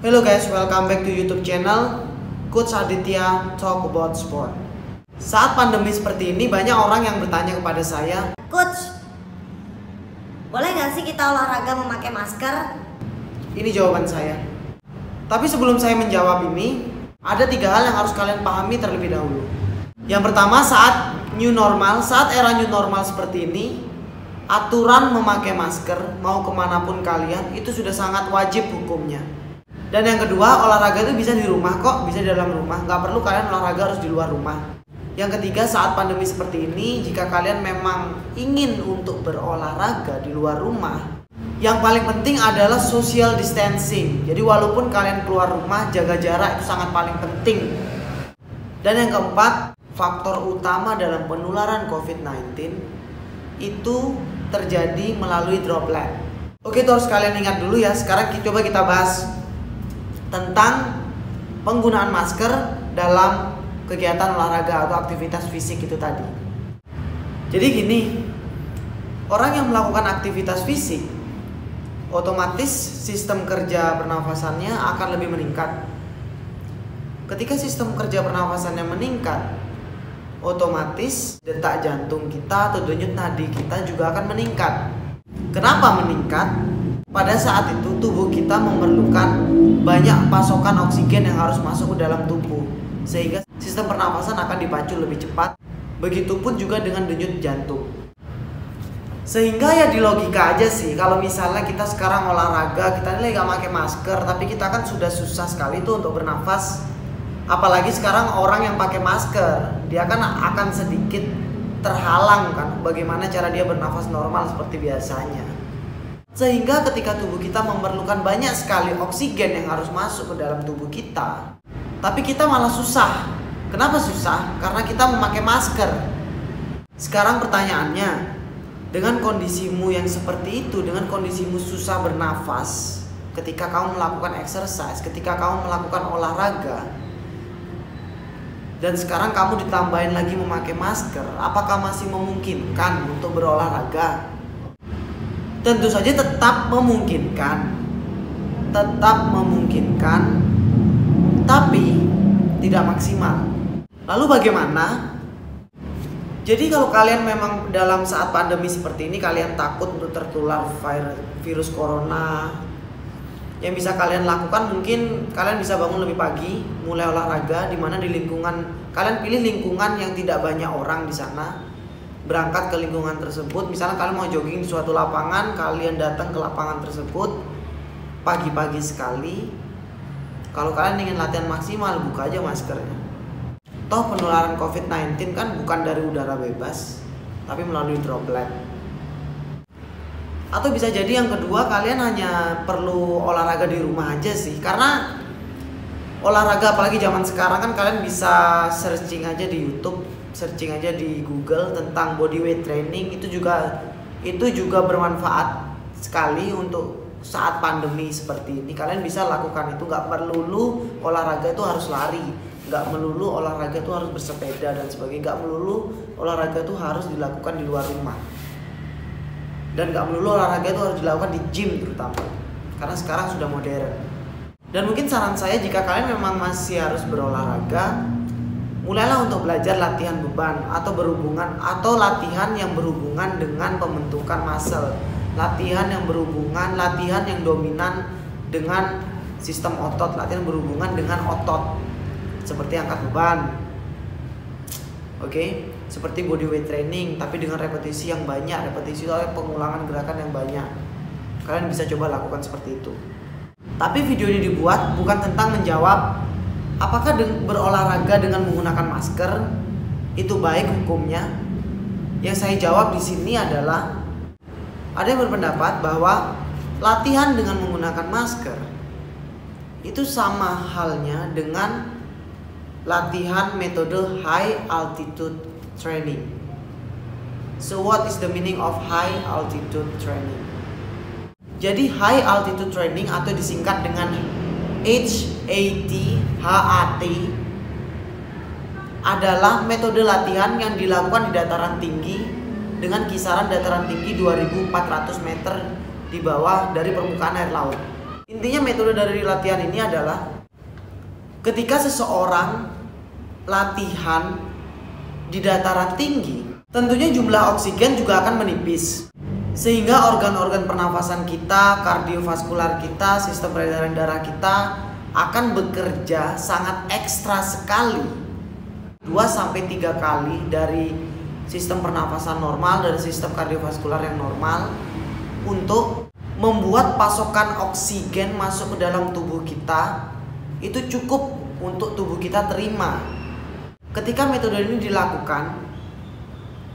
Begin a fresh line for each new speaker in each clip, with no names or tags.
Hello guys, welcome back to YouTube channel Coach Aditya Talk About Sport. Saat pandemi seperti ini, banyak orang yang bertanya kepada saya,
Coach, boleh nggak sih kita olahraga memakai masker?
ini jawaban saya. Tapi sebelum saya menjawab ini, ada 3 hal yang harus kalian pahami terlebih dahulu. Yang pertama, saat era new normal seperti ini, aturan memakai masker mau kemanapun kalian itu sudah sangat wajib hukumnya. Dan yang kedua, olahraga itu bisa di rumah kok, bisa di dalam rumah, nggak perlu kalian olahraga harus di luar rumah. Yang ketiga, saat pandemi seperti ini, jika kalian memang ingin untuk berolahraga di luar rumah, yang paling penting adalah social distancing. Jadi walaupun kalian keluar rumah, jaga jarak itu sangat paling penting. Dan yang keempat, faktor utama dalam penularan COVID-19 itu terjadi melalui droplet. Oke, itu harus kalian ingat dulu ya. Sekarang coba kita bahas tentang penggunaan masker dalam kegiatan olahraga atau aktivitas fisik itu tadi. Jadi gini, orang yang melakukan aktivitas fisik otomatis sistem kerja pernafasannya akan lebih meningkat. Ketika sistem kerja pernafasannya meningkat, otomatis detak jantung kita atau denyut nadi kita juga akan meningkat. Kenapa meningkat? Pada saat itu tubuh kita memerlukan banyak pasokan oksigen yang harus masuk ke dalam tubuh, sehingga sistem pernapasan akan dipacu lebih cepat. Begitupun juga dengan denyut jantung. Sehingga ya di logika aja sih, kalau misalnya kita sekarang olahraga, kita ini gak pakai masker, tapi kita kan sudah susah sekali tuh untuk bernafas. Apalagi sekarang orang yang pakai masker, dia kan akan sedikit terhalang kan, bagaimana cara dia bernafas normal seperti biasanya. Sehingga ketika tubuh kita memerlukan banyak sekali oksigen yang harus masuk ke dalam tubuh kita, tapi kita malah susah. Kenapa susah? Karena kita memakai masker. Sekarang pertanyaannya, dengan kondisimu yang seperti itu, dengan kondisimu susah bernafas, ketika kamu melakukan exercise, ketika kamu melakukan olahraga, dan sekarang kamu ditambahin lagi memakai masker, apakah masih memungkinkan untuk berolahraga? Tentu saja tetap memungkinkan, tapi tidak maksimal. Lalu bagaimana? Jadi kalau kalian memang dalam saat pandemi seperti ini kalian takut untuk tertular virus corona, yang bisa kalian lakukan mungkin kalian bisa bangun lebih pagi, mulai olahraga, di mana di lingkungan kalian pilih lingkungan yang tidak banyak orang di sana. Berangkat ke lingkungan tersebut, misalnya kalian mau jogging di suatu lapangan, kalian datang ke lapangan tersebut pagi-pagi sekali. Kalau kalian ingin latihan maksimal, buka aja maskernya. Toh penularan COVID-19 kan bukan dari udara bebas, tapi melalui droplet. Atau bisa jadi yang kedua, kalian hanya perlu olahraga di rumah aja sih. Karena olahraga apalagi zaman sekarang kan kalian bisa searching aja di YouTube, searching aja di Google tentang bodyweight training, itu juga bermanfaat sekali untuk saat pandemi seperti ini. Kalian bisa lakukan itu, nggak melulu olahraga itu harus lari, nggak melulu olahraga itu harus bersepeda dan sebagainya, nggak melulu olahraga itu harus dilakukan di luar rumah, dan nggak melulu olahraga itu harus dilakukan di gym terutama, karena sekarang sudah modern. Dan mungkin saran saya, jika kalian memang masih harus berolahraga, mulailah untuk belajar latihan beban atau latihan yang berhubungan dengan pembentukan muscle, latihan yang dominan dengan sistem otot, latihan berhubungan dengan otot seperti angkat beban. Oke, seperti bodyweight training tapi dengan repetisi yang banyak, repetisi oleh pengulangan gerakan yang banyak. Kalian bisa coba lakukan seperti itu. Tapi video ini dibuat bukan tentang menjawab apakah berolahraga dengan menggunakan masker itu baik hukumnya. Yang saya jawab di sini adalah ada yang berpendapat bahwa latihan dengan menggunakan masker itu sama halnya dengan latihan metode high altitude training. So what is the meaning of high altitude training? Jadi high altitude training atau disingkat dengan HAT adalah metode latihan yang dilakukan di dataran tinggi dengan kisaran dataran tinggi 2.400 meter di bawah dari permukaan air laut. Intinya metode dari latihan ini adalah ketika seseorang latihan di dataran tinggi, tentunya jumlah oksigen juga akan menipis. Sehingga organ-organ pernafasan kita, kardiovaskular kita, sistem peredaran darah kita akan bekerja sangat ekstra sekali. 2-3 kali dari sistem pernafasan normal, dari sistem kardiovaskular yang normal, untuk membuat pasokan oksigen masuk ke dalam tubuh kita itu cukup untuk tubuh kita terima. Ketika metode ini dilakukan,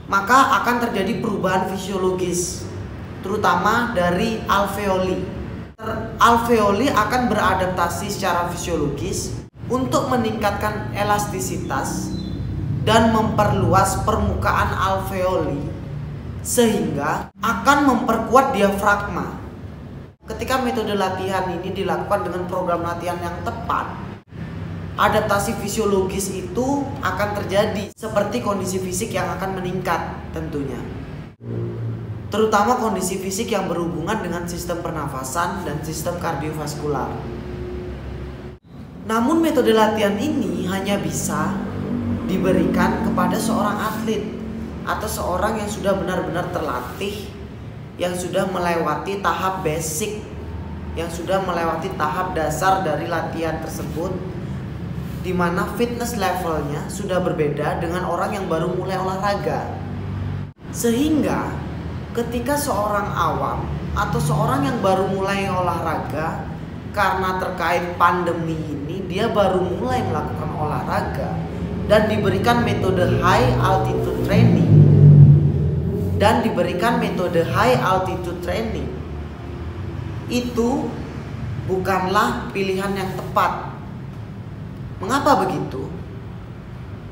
maka akan terjadi perubahan fisiologis, terutama dari alveoli. Alveoli akan beradaptasi secara fisiologis untuk meningkatkan elastisitas dan memperluas permukaan alveoli, sehingga akan memperkuat diafragma. Ketika metode latihan ini dilakukan dengan program latihan yang tepat, adaptasi fisiologis itu akan terjadi, seperti kondisi fisik yang akan meningkat tentunya. Terutama kondisi fisik yang berhubungan dengan sistem pernafasan dan sistem kardiovaskular. Namun metode latihan ini hanya bisa diberikan kepada seorang atlet atau seorang yang sudah benar-benar terlatih, yang sudah melewati tahap basic, yang sudah melewati tahap dasar dari latihan tersebut, di mana fitness levelnya sudah berbeda dengan orang yang baru mulai olahraga. Sehingga ketika seorang awam atau seorang yang baru mulai olahraga, karena terkait pandemi ini dia baru mulai melakukan olahraga dan diberikan metode high altitude training, itu bukanlah pilihan yang tepat. Mengapa begitu?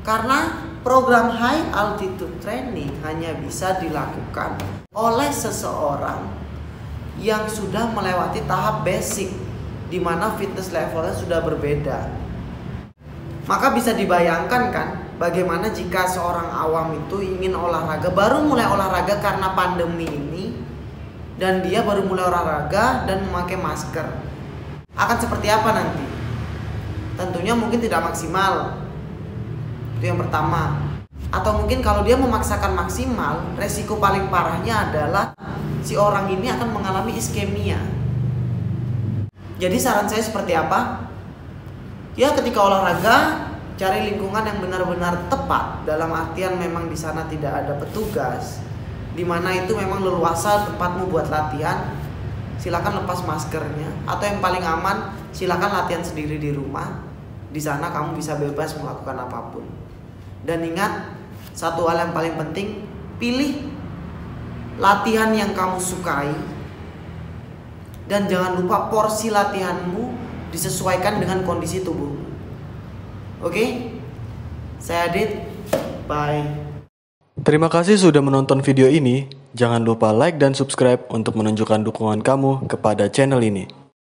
Karena program high altitude training hanya bisa dilakukan oleh seseorang yang sudah melewati tahap basic, di mana fitness levelnya sudah berbeda. Maka bisa dibayangkan kan bagaimana jika seorang awam itu ingin olahraga, baru mulai olahraga karena pandemi ini, dan dia baru mulai olahraga dan memakai masker. Akan seperti apa nanti? Tentunya mungkin tidak maksimal. Itu yang pertama. Atau mungkin kalau dia memaksakan maksimal, resiko paling parahnya adalah si orang ini akan mengalami iskemia. Jadi saran saya seperti apa? Ya, ketika olahraga cari lingkungan yang benar-benar tepat, dalam artian memang di sana tidak ada petugas, di mana itu memang leluasa tempatmu buat latihan. Silakan lepas maskernya, atau yang paling aman silakan latihan sendiri di rumah. Di sana kamu bisa bebas melakukan apapun. Dan ingat, satu hal yang paling penting, pilih latihan yang kamu sukai, dan jangan lupa porsi latihanmu disesuaikan dengan kondisi tubuh. Oke? Saya Adit. Bye.
Terima kasih sudah menonton video ini. Jangan lupa like dan subscribe untuk menunjukkan dukungan kamu kepada channel ini.